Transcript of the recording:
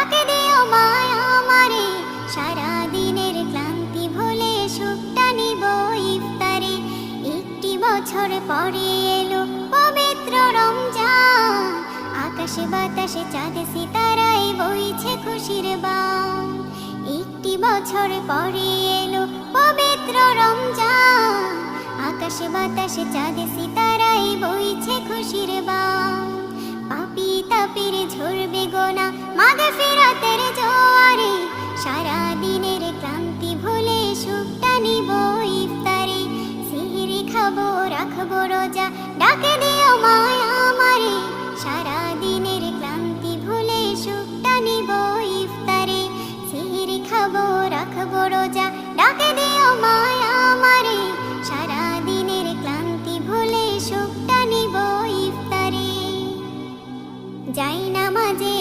ডাকে দিও মায়া আমারে। সারা দিনের ক্লান্তি ভুলে সুখটা নিব ইফতারে। একটি বছর পরে এলো পবিত্র রমজান, আকাশে বাতাসে চাঁদ সিতারায় বইছে খুশির বান। একটি বছর পরে এলো পবিত্র রমজান, আকাশে বাতাসে চাঁদ সিতারায় বইছে খুশির বান। পাপী তাপির ঝরবে গোনা মাগফিরাতের জোয়ারে। সারা দিনের ক্লান্তি ভুলে সুখটা নিব ইফতারে। সিহরি খাবো রাখবো রোজা, ডাকে দিও মায়া আমারে। সারা দিনের ক্লান্তি ভুলে সুখটা নিব ইফতারে। সিহরি খাবো রাখবো রোজা, ডাকে দিও মায়া আমারে। সারা দিনের ক্লান্তি ভুলে সুখটা নিব ইফতারে। যাই নামাজে